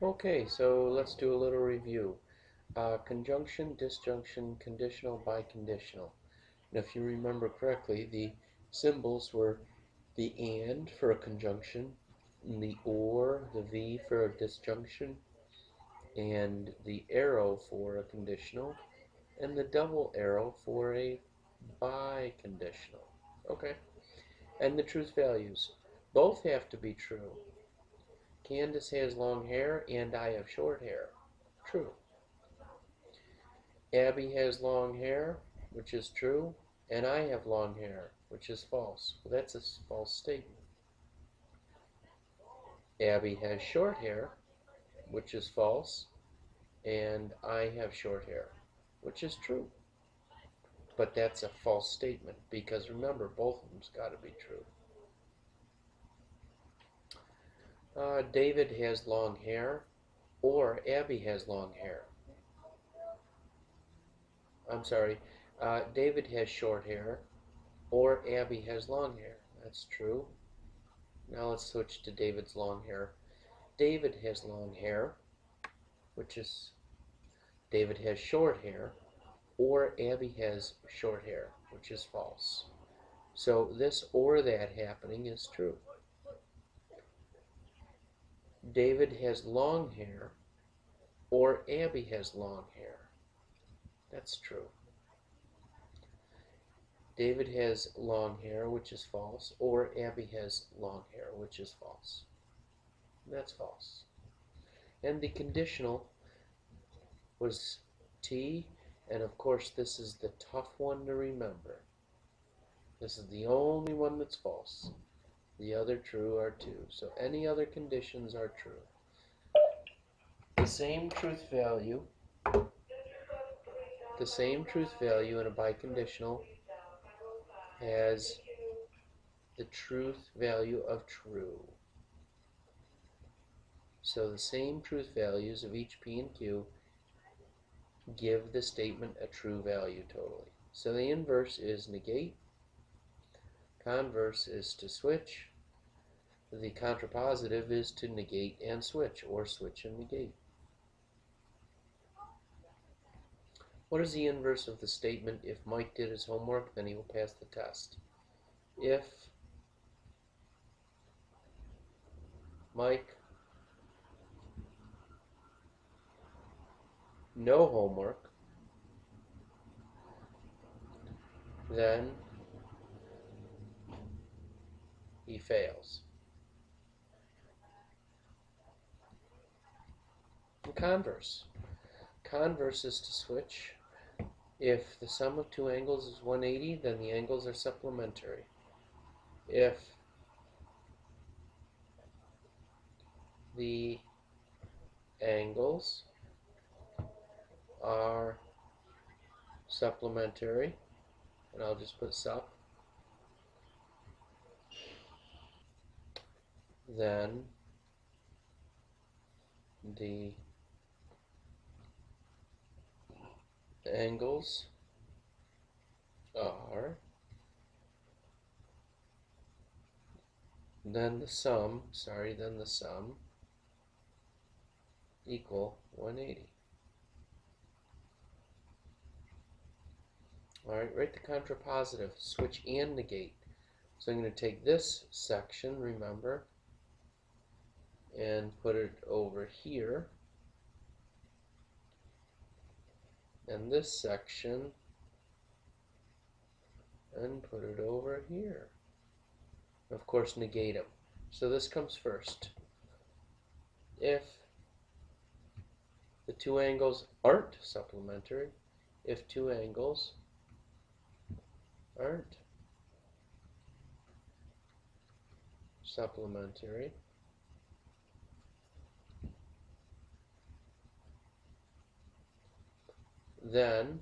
Okay, so let's do a little review. Conjunction, disjunction, conditional, biconditional. And if you remember correctly, the symbols were the and for a conjunction, and the or, the V for a disjunction, and the arrow for a conditional, and the double arrow for a biconditional. Okay, and the truth values. Both have to be true. Candace has long hair and I have short hair. True. Abby has long hair, which is true, and I have long hair, which is false. Well, that's a false statement. Abby has short hair, which is false, and I have short hair, which is true. But that's a false statement because remember, both of them's got to be true. David has long hair, or Abby has long hair. I'm sorry, David has short hair, or Abby has long hair. That's true. Now let's switch to David's long hair. David has long hair, which is David has short hair, or Abby has short hair, which is false. So this or that happening is true. David has long hair, or Abby has long hair. That's true. David has long hair, which is false, or Abby has long hair, which is false. That's false. And the conditional was T, and of course this is the tough one to remember. This is the only one that's false. The other true are two. So any other conditions are true. The same truth value, in a biconditional has the truth value of true. So the same truth values of each P and Q give the statement a true value totally. So the inverse is negate, converse is to switch, the contrapositive is to negate and switch, or switch and negate. What is the inverse of the statement, if Mike did his homework, then he will pass the test? If Mike no homework, then he fails. And converse. Converse is to switch. If the sum of two angles is 180, then the angles are supplementary. If the angles are supplementary, and I'll just put sup, then the angles are, then the sum equal 180. Alright, write the contrapositive, switch and negate. So I'm going to take this section, remember, and put it over here, and this section, and put it over here. Of course, negate them. So this comes first. If the two angles aren't supplementary, if two angles aren't supplementary, then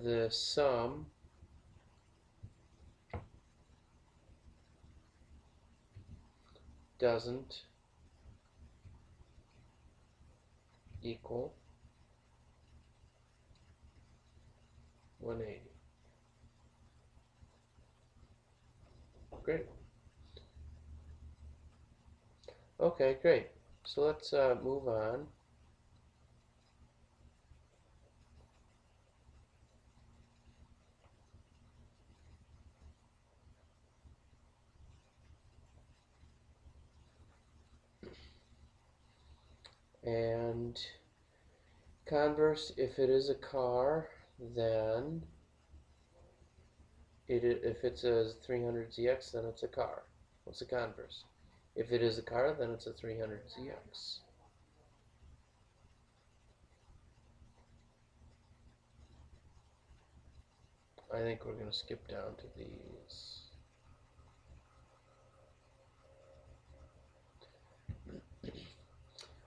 the sum doesn't equal 180. Great. Okay, great. So let's move on. And converse, if it is a car, then if it's a 300ZX, then it's a car. What's the converse? If it is a car, then it's a 300ZX. I think we're going to skip down to these.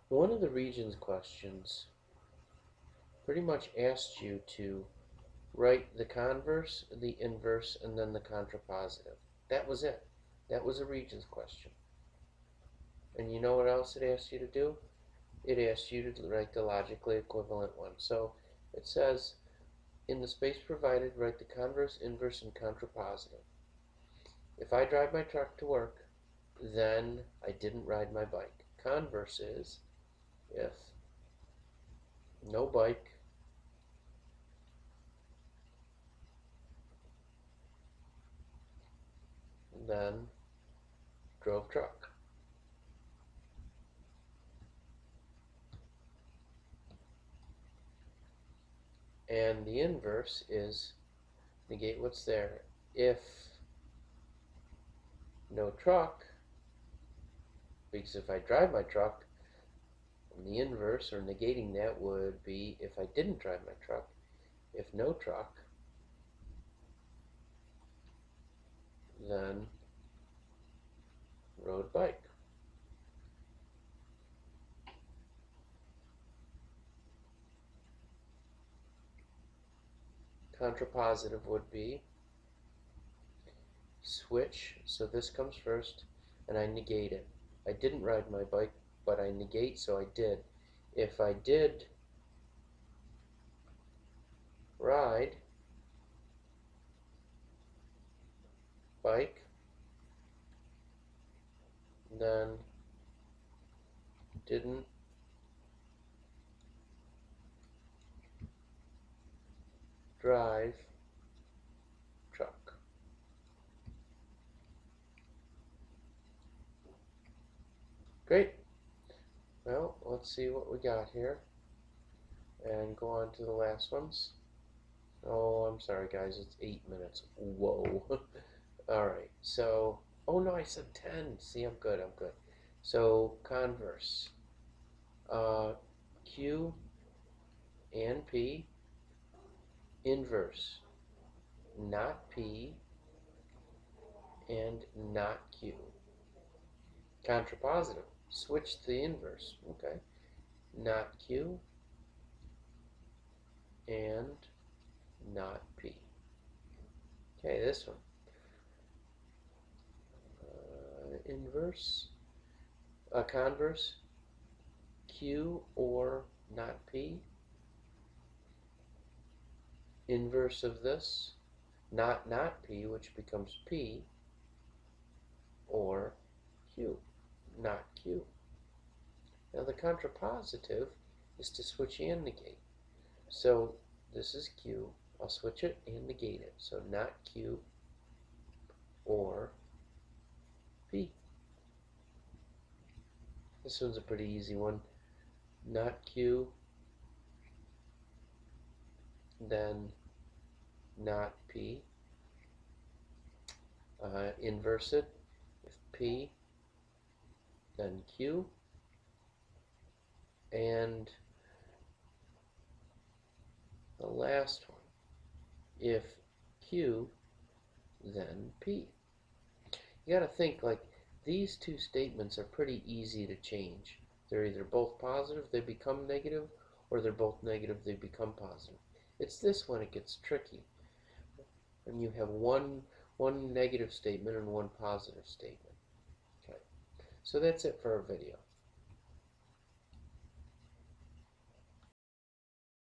One of the Regions questions pretty much asked you to write the converse, the inverse, and then the contrapositive. That was it. That was a Regions question. And you know what else it asked you to do? It asked you to write the logically equivalent one. So it says, in the space provided, write the converse, inverse, and contrapositive. If I drive my truck to work, then I didn't ride my bike. Converse is, if no bike, then drove truck. And the inverse is negate what's there. If no truck, because if I drive my truck, the inverse or negating that would be if I didn't drive my truck. If no truck, then rode bike. Contrapositive would be switch, so this comes first, and I negate it. I didn't ride my bike, but I negate, so I did. If I did ride bike, then didn't drive truck. Great. Well, let's see what we got here and go on to the last ones. Oh, I'm sorry guys, it's 8 minutes. Whoa. Alright, so, oh no, I said 10. See, I'm good. So, converse. Q and P. Inverse. Not P and not Q. Contrapositive. Switch to the inverse. Okay. Not Q and not P. Okay, this one. Inverse. Converse. Q or not P. Inverse of this. Not P, which becomes P, or Q. Not Q. Now the contrapositive is to switch and negate. So this is Q. I'll switch it and negate it. So not Q or P. This one's a pretty easy one. Not Q, then not P. Inverse it. If P, then Q. And the last one, if Q, then P. You got to think like these two statements are pretty easy to change. They're either both positive, they become negative, or they're both negative, they become positive. It's this one it gets tricky. And you have one negative statement and one positive statement. Okay. So that's it for our video.